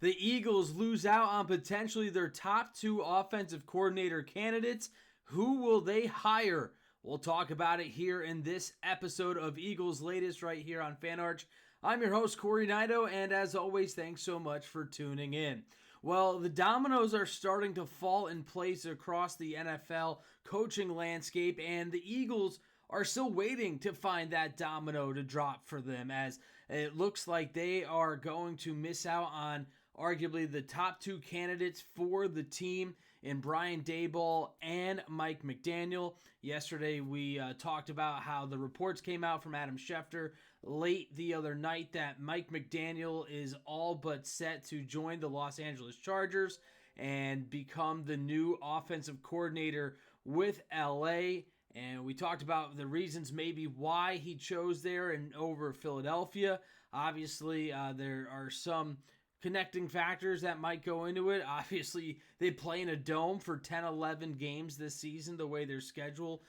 The Eagles lose out on potentially their top two offensive coordinator candidates. Who will they hire? We'll talk about it here in this episode of Eagles Latest right here on FanArch. I'm your host, Cory Nidoh, and as always, thanks so much for tuning in. Well, the dominoes are starting to fall in place across the NFL coaching landscape, and the Eagles are still waiting to find that domino to drop for them, as it looks like they are going to miss out on arguably the top two candidates for the team in Brian Daboll and Mike McDaniel. Yesterday, we talked about how the reports came out from Adam Schefter late the other night that Mike McDaniel is all but set to join the Los Angeles Chargers and become the new offensive coordinator with LA. And we talked about the reasons maybe why he chose there and over Philadelphia. Obviously, there are some connecting factors that might go into it. Obviously, they play in a dome for 10, 11 games this season, the way their schedule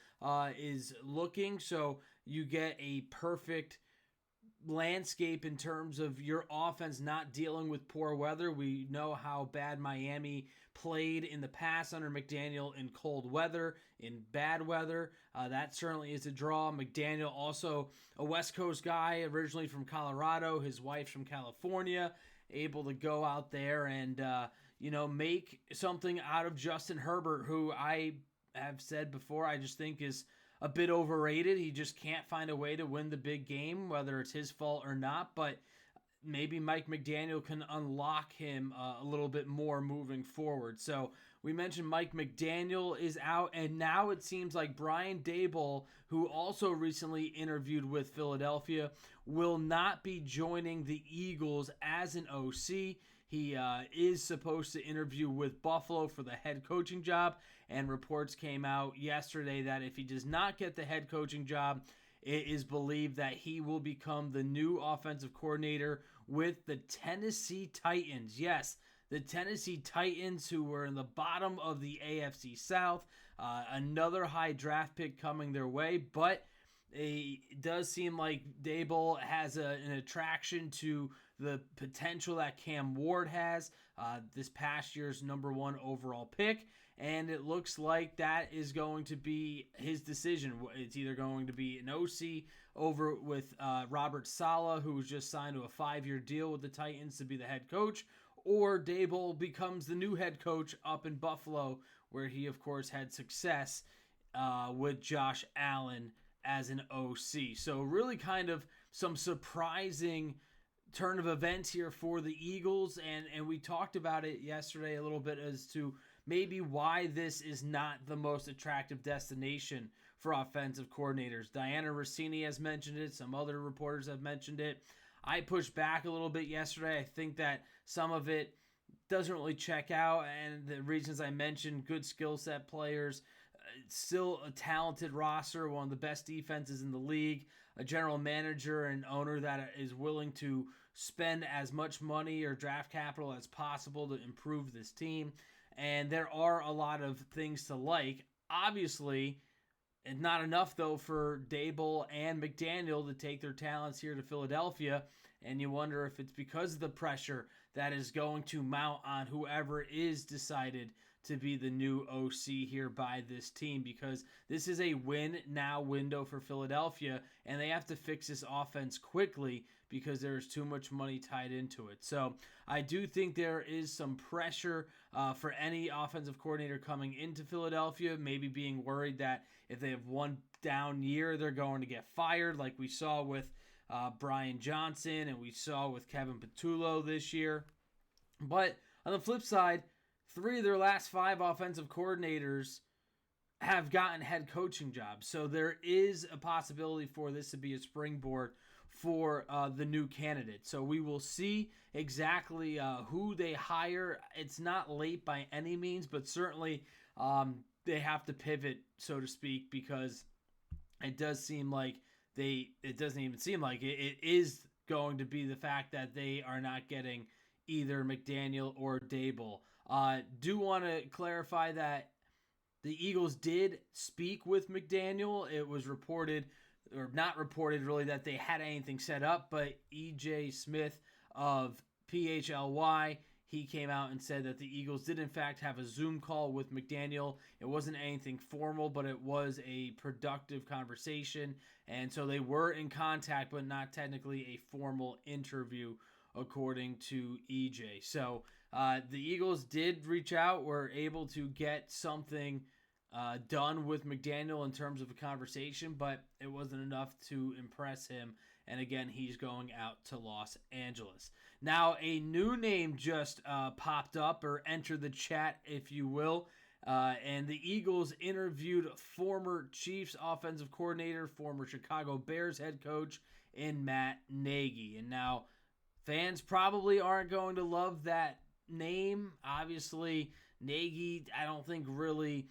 is looking. So you get a perfect landscape in terms of your offense not dealing with poor weather. We know how bad Miami played in the past under McDaniel in cold weather, in bad weather. That certainly is a draw. McDaniel also a West Coast guy, originally from Colorado. His wife's from California, able to go out there and make something out of Justin Herbert, who I have said before, I just think is a bit overrated. He just can't find a way to win the big game, whether it's his fault or not. But maybe Mike McDaniel can unlock him a little bit more moving forward. So we mentioned Mike McDaniel is out, and now it seems like Brian Daboll, who also recently interviewed with Philadelphia, will not be joining the Eagles as an OC. He is supposed to interview with Buffalo for the head coaching job, and reports came out yesterday that if he does not get the head coaching job, it is believed that he will become the new offensive coordinator with the Tennessee Titans. Yes, the Tennessee Titans, who were in the bottom of the AFC South. Another high draft pick coming their way, but it does seem like Daboll has an attraction to the potential that Cam Ward has, this past year's number one overall pick, and it looks like that is going to be his decision. It's either going to be an OC over with Robert Saleh, who was just signed to a 5-year deal with the Titans to be the head coach, or Daboll becomes the new head coach up in Buffalo, where he, of course, had success with Josh Allen as an OC. So really kind of some surprising turn of events here for the Eagles, and we talked about it yesterday a little bit as to maybe why this is not the most attractive destination for offensive coordinators. Diana Rossini has mentioned it. Some other reporters have mentioned it. I pushed back a little bit yesterday. I think that some of it doesn't really check out, and the reasons I mentioned, good skill set players, still a talented roster, one of the best defenses in the league, a general manager and owner that is willing to spend as much money or draft capital as possible to improve this team. And there are a lot of things to like. Obviously, and not enough, though, for Daboll and McDaniel to take their talents here to Philadelphia. And you wonder if it's because of the pressure that is going to mount on whoever is decided to be the new OC here by this team, because this is a win-now window for Philadelphia, and they have to fix this offense quickly because there is too much money tied into it. So I do think there is some pressure for any offensive coordinator coming into Philadelphia, maybe being worried that if they have one down year, they're going to get fired, like we saw with Brian Johnson and we saw with Kevin Patullo this year. But on the flip side, 3 of their last 5 offensive coordinators have gotten head coaching jobs. So there is a possibility for this to be a springboard for the new candidate. So we will see exactly who they hire. It's not late by any means, but certainly they have to pivot, so to speak, because it does seem like it doesn't even seem like it is going to be the fact that they are not getting either McDaniel or Daboll. Do want to clarify that the Eagles did speak with McDaniel. It was reported, or not reported really, that they had anything set up, but E.J. Smith of PHLY, he came out and said that the Eagles did in fact have a Zoom call with McDaniel. It wasn't anything formal, but it was a productive conversation. And so they were in contact, but not technically a formal interview, according to EJ. So the Eagles did reach out, were able to get something done with McDaniel in terms of a conversation, but it wasn't enough to impress him. And again, he's going out to Los Angeles. Now, a new name just popped up or entered the chat, if you will. And the Eagles interviewed former Chiefs offensive coordinator, former Chicago Bears head coach, in Matt Nagy. And now, fans probably aren't going to love that name. Obviously, Nagy, I don't think really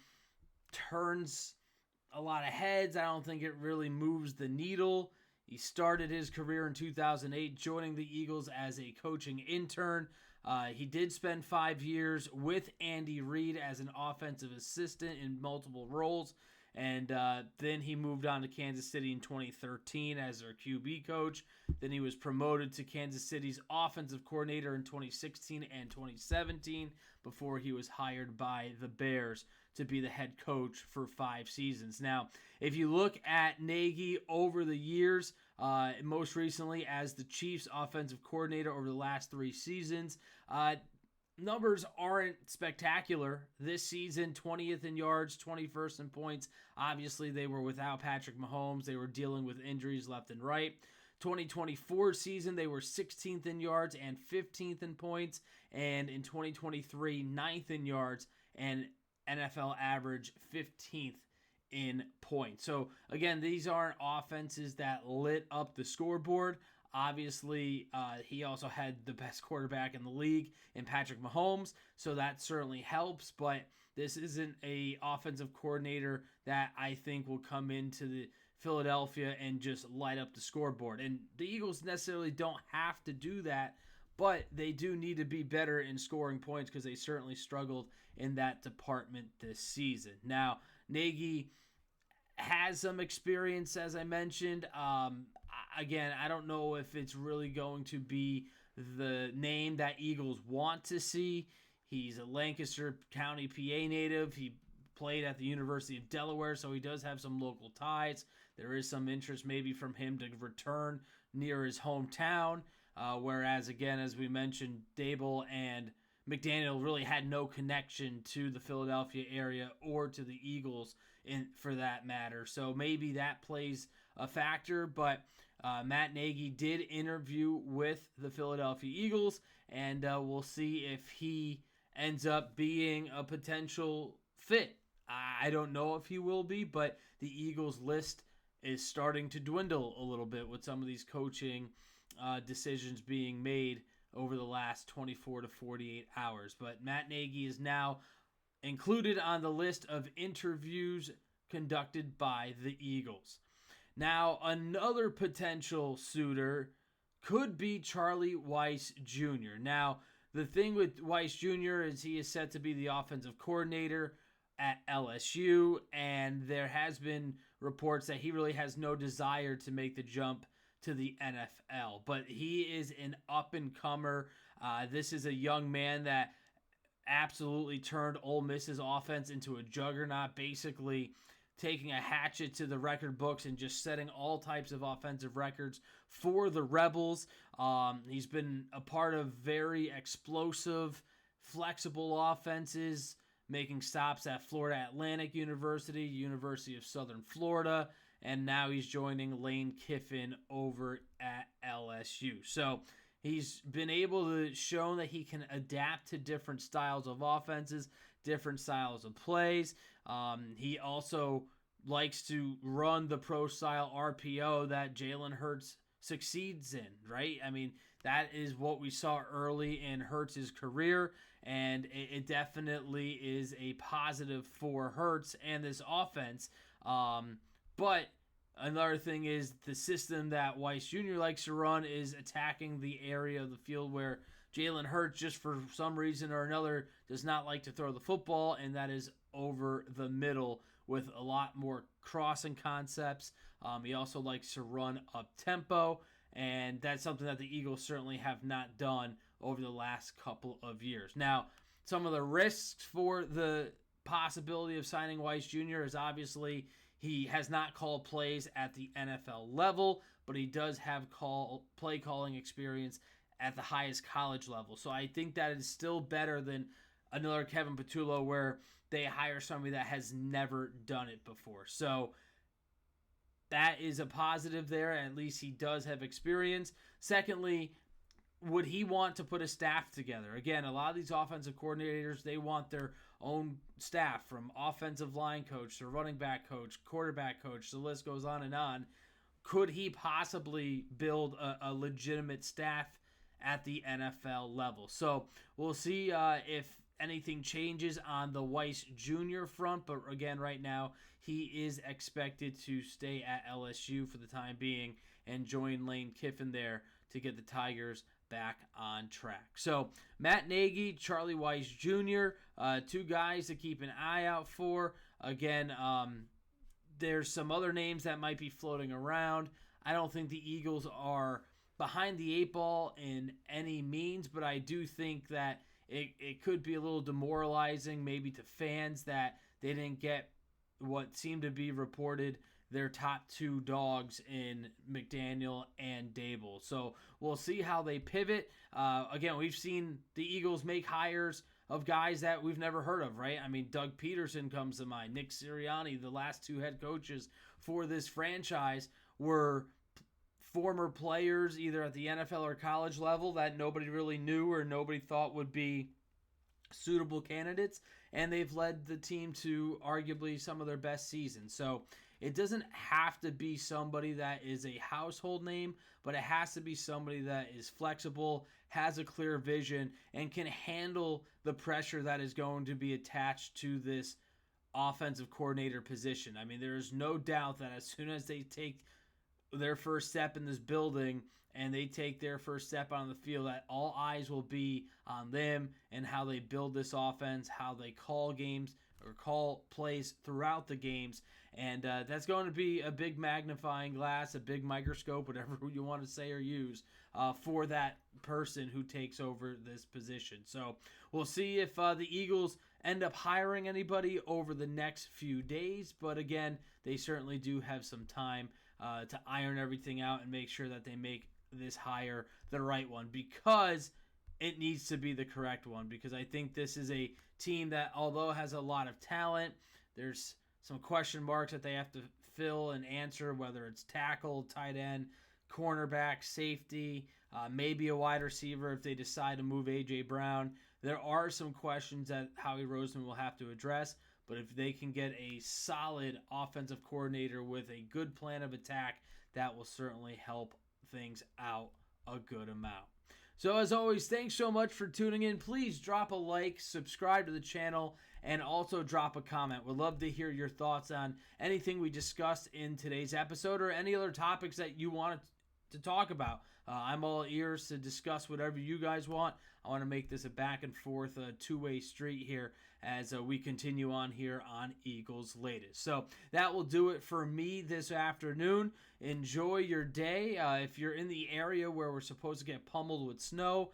turns a lot of heads. I don't think it really moves the needle. He started his career in 2008, joining the Eagles as a coaching intern. He did spend 5 years with Andy Reid as an offensive assistant in multiple roles. And then he moved on to Kansas City in 2013 as their QB coach. Then he was promoted to Kansas City's offensive coordinator in 2016 and 2017 before he was hired by the Bears to be the head coach for 5 seasons. Now, if you look at Nagy over the years, most recently as the Chiefs offensive coordinator over the last 3 seasons, numbers aren't spectacular. This season, 20th in yards, 21st in points. Obviously, they were without Patrick Mahomes. They were dealing with injuries left and right. 2024 season, they were 16th in yards and 15th in points. And in 2023, 9th in yards and NFL average 15th in points. So, again, these aren't offenses that lit up the scoreboard. Obviously, he also had the best quarterback in the league in Patrick Mahomes, so that certainly helps, but this isn't a offensive coordinator that I think will come into the Philadelphia and just light up the scoreboard. And the Eagles necessarily don't have to do that, but they do need to be better in scoring points because they certainly struggled in that department this season. Now, Nagy has some experience, as I mentioned. Again, I don't know if it's really going to be the name that Eagles want to see. He's a Lancaster County, PA native. He played at the University of Delaware, so he does have some local ties. There is some interest maybe from him to return near his hometown, whereas, again, as we mentioned, Dable and McDaniel really had no connection to the Philadelphia area or to the Eagles for that matter. So maybe that plays a factor, but Matt Nagy did interview with the Philadelphia Eagles, and we'll see if he ends up being a potential fit. I don't know if he will be, but the Eagles list is starting to dwindle a little bit with some of these coaching decisions being made over the last 24 to 48 hours. But Matt Nagy is now included on the list of interviews conducted by the Eagles. Now, another potential suitor could be Charlie Weis Jr. Now, the thing with Weis Jr. is he is set to be the offensive coordinator at LSU, and there has been reports that he really has no desire to make the jump to the NFL. But he is an up-and-comer. This is a young man that absolutely turned Ole Miss's offense into a juggernaut, basically taking a hatchet to the record books and just setting all types of offensive records for the Rebels. He's been a part of very explosive, flexible offenses, making stops at Florida Atlantic University, University of Southern Florida, and now he's joining Lane Kiffin over at LSU. So he's been able to show that he can adapt to different styles of offenses, different styles of plays. He also likes to run the pro-style RPO that Jalen Hurts succeeds in, right? I mean, that is what we saw early in Hurts' career, and it definitely is a positive for Hurts and this offense. But another thing is the system that Weis Jr. likes to run is attacking the area of the field where Jalen Hurts, just for some reason or another, does not like to throw the football, and that is over the middle with a lot more crossing concepts. He also likes to run up-tempo, and that's something that the Eagles certainly have not done over the last couple of years. Now, some of the risks for the possibility of signing Weiss Jr. is obviously he has not called plays at the NFL level, but he does have play calling experience at the highest college level. So I think that is still better than another Kevin Patullo where they hire somebody that has never done it before. So that is a positive there. At least he does have experience. Secondly, would he want to put a staff together? Again, a lot of these offensive coordinators, they want their own staff, from offensive line coach to running back coach, quarterback coach, the list goes on and on. Could he possibly build a legitimate staff at the NFL level? So we'll see if anything changes on the Weiss Jr. front, but again, right now, he is expected to stay at LSU for the time being and join Lane Kiffin there to get the Tigers back on track. So Matt Nagy, Charlie Weiss Jr., two guys to keep an eye out for. Again, there's some other names that might be floating around. I don't think the Eagles are behind the eight ball in any means, but I do think that it could be a little demoralizing maybe to fans that they didn't get what seemed to be reported their top two dogs in McDaniel and Dable. So we'll see how they pivot. Again, we've seen the Eagles make hires of guys that we've never heard of, right? I mean, Doug Peterson comes to mind. Nick Sirianni, the last two head coaches for this franchise, were former players either at the NFL or college level that nobody really knew or nobody thought would be suitable candidates, and they've led the team to arguably some of their best seasons. So it doesn't have to be somebody that is a household name, but it has to be somebody that is flexible, has a clear vision, and can handle the pressure that is going to be attached to this offensive coordinator position. I mean, there is no doubt that as soon as they take their first step in this building and they take their first step on the field, that all eyes will be on them and how they build this offense, how they call games or call plays throughout the games. And that's going to be a big magnifying glass, a big microscope, whatever you want to say or use, for that person who takes over this position. So we'll see if the Eagles end up hiring anybody over the next few days. But again, they certainly do have some time to iron everything out and make sure that they make this hire the right one, because it needs to be the correct one. Because I think this is a team that, although has a lot of talent, there's some question marks that they have to fill and answer, whether it's tackle, tight end, cornerback, safety, maybe a wide receiver if they decide to move A.J. Brown. There are some questions that Howie Roseman will have to address, but if they can get a solid offensive coordinator with a good plan of attack, that will certainly help things out a good amount. So as always, thanks so much for tuning in. Please drop a like, subscribe to the channel, and also drop a comment. We'd love to hear your thoughts on anything we discussed in today's episode or any other topics that you want to talk about. I'm all ears to discuss whatever you guys want. I want to make this a back and forth, two-way street here as we continue on here on Eagles Latest. So that will do it for me this afternoon. Enjoy your day. If you're in the area where we're supposed to get pummeled with snow,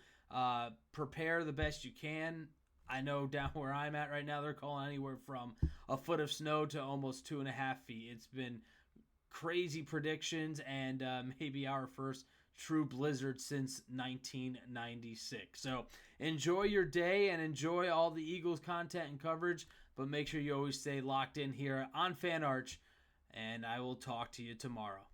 prepare the best you can. I know down where I'm at right now, they're calling anywhere from a foot of snow to almost 2.5 feet. It's been crazy predictions, and maybe our first true blizzard since 1996. So enjoy your day and enjoy all the Eagles content and coverage, but make sure you always stay locked in here on Fan Arch, and I will talk to you tomorrow.